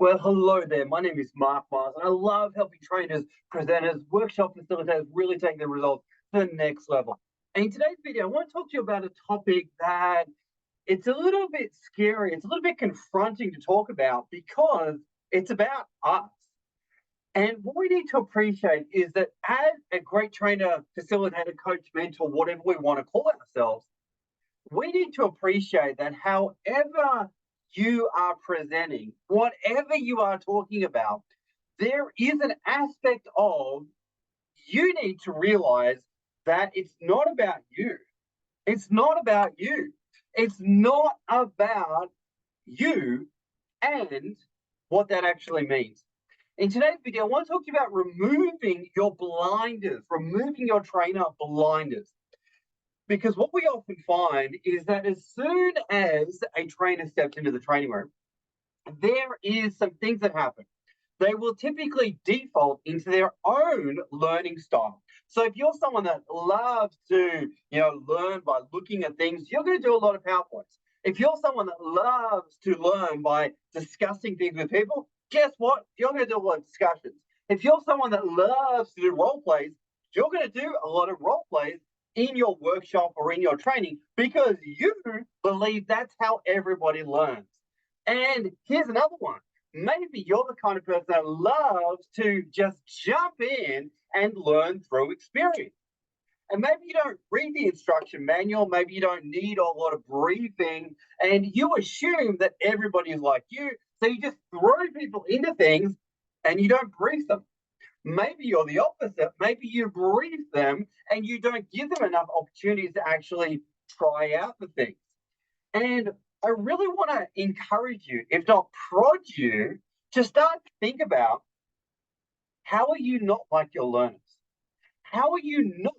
Well, hello there. My name is Mark Mars, and I love helping trainers, presenters, workshop facilitators really take their results to the next level. And in today's video, I want to talk to you about a topic that it's a little bit scary. It's a little bit confronting to talk about because it's about us. And what we need to appreciate is that as a great trainer, facilitator, coach, mentor, whatever we want to call ourselves, we need to appreciate that however you are presenting, whatever you are talking about, there is an aspect of you need to realize that it's not about you. It's not about you. It's not about you and what that actually means. In today's video, I want to talk to you about removing your blinders, removing your trainer blinders. Because what we often find is that as soon as a trainer steps into the training room, there is some things that happen. They will typically default into their own learning style. So if you're someone that loves to, learn by looking at things, you're going to do a lot of PowerPoints. If you're someone that loves to learn by discussing things with people, guess what? You're going to do a lot of discussions. If you're someone that loves to do role plays, you're going to do a lot of role plays in your workshop or in your training because you believe that's how everybody learns. And here's another one. Maybe you're the kind of person that loves to just jump in and learn through experience. And maybe you don't read the instruction manual, maybe you don't need a lot of briefing, and you assume that everybody is like you, so you just throw people into things and you don't brief them. Maybe you're the opposite. Maybe you brief them and you don't give them enough opportunities to actually try out the things. And I really want to encourage you, if not prod you, to start to think about how are you not like your learners? How are you not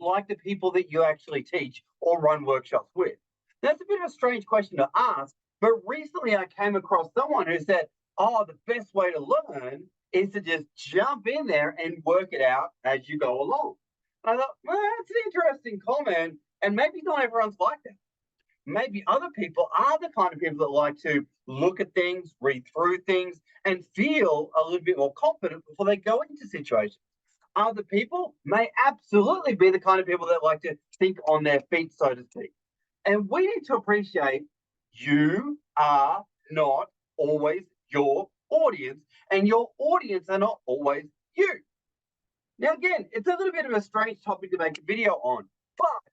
like the people that you actually teach or run workshops with? That's a bit of a strange question to ask, but recently I came across someone who said, oh, the best way to learn is to just jump in there and work it out as you go along. And I thought, well, that's an interesting comment, and maybe not everyone's like that. Maybe other people are the kind of people that like to look at things, read through things, and feel a little bit more confident before they go into situations. Other people may absolutely be the kind of people that like to think on their feet, so to speak. And we need to appreciate you are not always your audience, and your audience are not always you. Now, again, it's a little bit of a strange topic to make a video on, but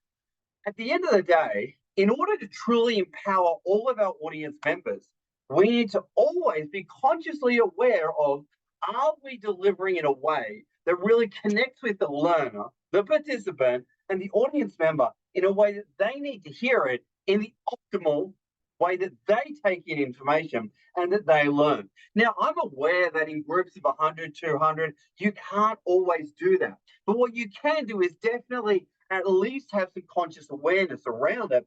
at the end of the day, in order to truly empower all of our audience members, we need to always be consciously aware of, are we delivering in a way that really connects with the learner, the participant, and the audience member in a way that they need to hear it in the optimal way that they take in information and that they learn. Now, I'm aware that in groups of 100, 200, you can't always do that. But what you can do is definitely at least have some conscious awareness around it,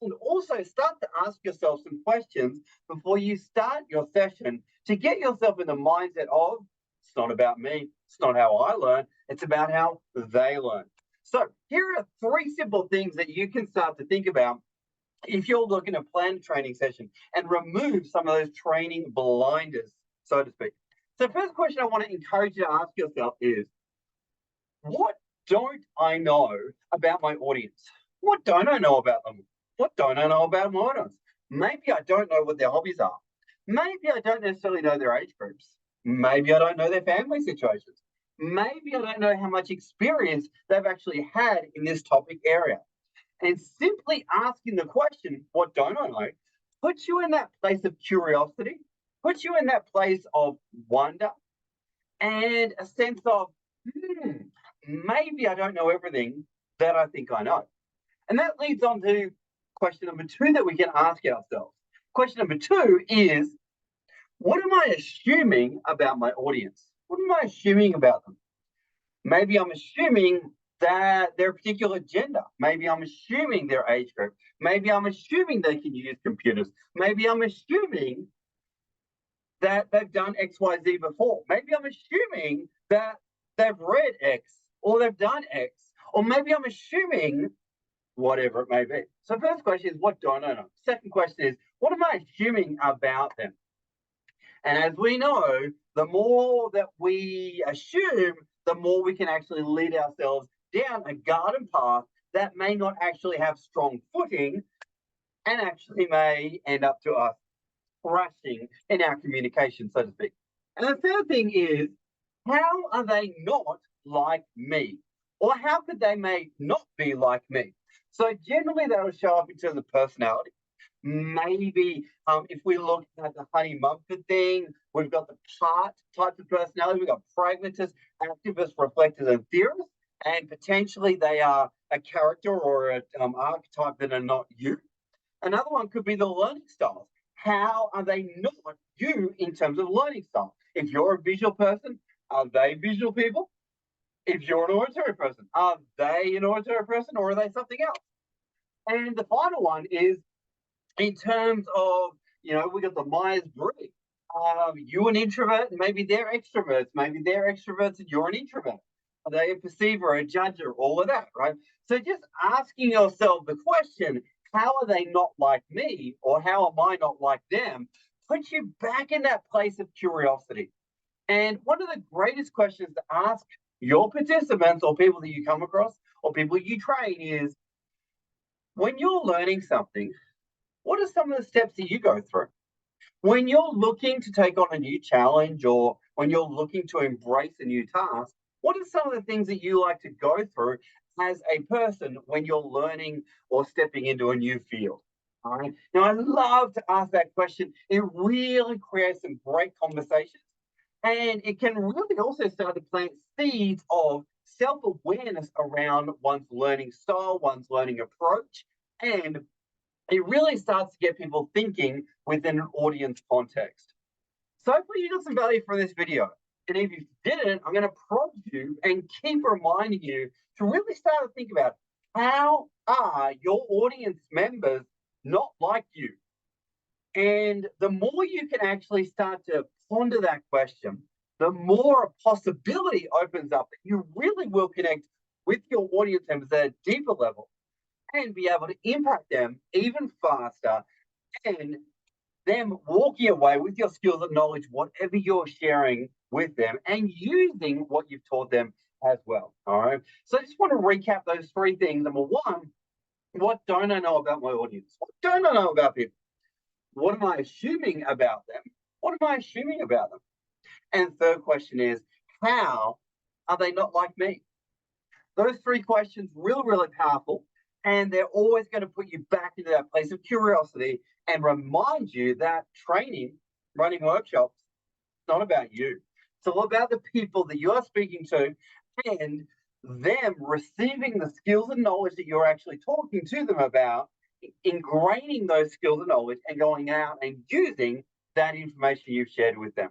and also start to ask yourself some questions before you start your session to get yourself in the mindset of, it's not about me, it's not how I learn, it's about how they learn. So here are 3 simple things that you can start to think about if you're looking to plan a training session and remove some of those training blinders, so to speak. So first question I want to encourage you to ask yourself is, what don't I know about my audience? What don't I know about them? What don't I know about my audience? Maybe I don't know what their hobbies are. Maybe I don't necessarily know their age groups. Maybe I don't know their family situations. Maybe I don't know how much experience they've actually had in this topic area. And simply asking the question, what don't I know, puts you in that place of curiosity, puts you in that place of wonder, and a sense of, maybe I don't know everything that I think I know. And that leads on to question number 2 that we can ask ourselves. Question number 2 is, what am I assuming about my audience? What am I assuming about them? Maybe I'm assuming that they're a particular gender. Maybe I'm assuming their age group. Maybe I'm assuming they can use computers. Maybe I'm assuming that they've done XYZ before. Maybe I'm assuming that they've read X or they've done X. Or maybe I'm assuming whatever it may be. So first question is, what don't I know? Second question is, what am I assuming about them? And as we know, the more that we assume, the more we can actually lead ourselves down a garden path that may not actually have strong footing and actually may end up to us crashing in our communication, so to speak. And the third thing is, how are they not like me? Or how could they may not be like me? So generally that will show up in terms of personality. Maybe if we look at the Honey Mumford thing, we've got the part types of personality. We've got pragmatists, activists, reflectors, and theorists. And potentially they are a character or an archetype that are not you. Another one could be the learning styles. How are they not you in terms of learning style? If you're a visual person, are they visual people? If you're an auditory person, are they an auditory person or are they something else? And the final one is in terms of, we got the Myers-Briggs. You an introvert, and maybe they're extroverts. Maybe they're extroverts and you're an introvert. Are they a perceiver, a judger, all of that, right? So just asking yourself the question, how are they not like me, or how am I not like them, puts you back in that place of curiosity. And one of the greatest questions to ask your participants or people that you come across or people you train is, when you're learning something, what are some of the steps that you go through? When you're looking to take on a new challenge or when you're looking to embrace a new task, what are some of the things that you like to go through as a person when you're learning or stepping into a new field? All right. Now, I love to ask that question. It really creates some great conversations. And it can really also start to plant seeds of self awareness around one's learning style, one's learning approach, and it really starts to get people thinking within an audience context. So hopefully you got some value from this video. And if you didn't, I'm going to prompt you and keep reminding you to really start to think about, how are your audience members not like you? And the more you can actually start to ponder that question, the more a possibility opens up that you really will connect with your audience members at a deeper level and be able to impact them even faster, and them walking away with your skills and knowledge, whatever you're sharing with them, and using what you've taught them as well. All right. So I just want to recap those three things. Number one, what don't I know about my audience? What don't I know about people? What am I assuming about them? What am I assuming about them? And the third question is, how are they not like me? Those three questions, really, really powerful. And they're always going to put you back into that place of curiosity and remind you that training, running workshops, it's not about you. It's all about the people that you are speaking to and them receiving the skills and knowledge that you're actually talking to them about, ingraining those skills and knowledge and going out and using that information you've shared with them.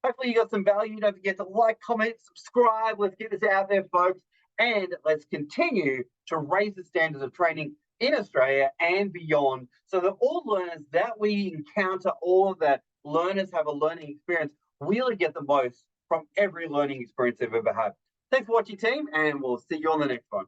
Hopefully you got some value. Don't forget to like, comment, subscribe. Let's get this out there, folks. And let's continue to raise the standards of training in Australia and beyond so that all learners that we encounter, all that learners have a learning experience, really get the most from every learning experience they've ever had. Thanks for watching, team, and we'll see you on the next one.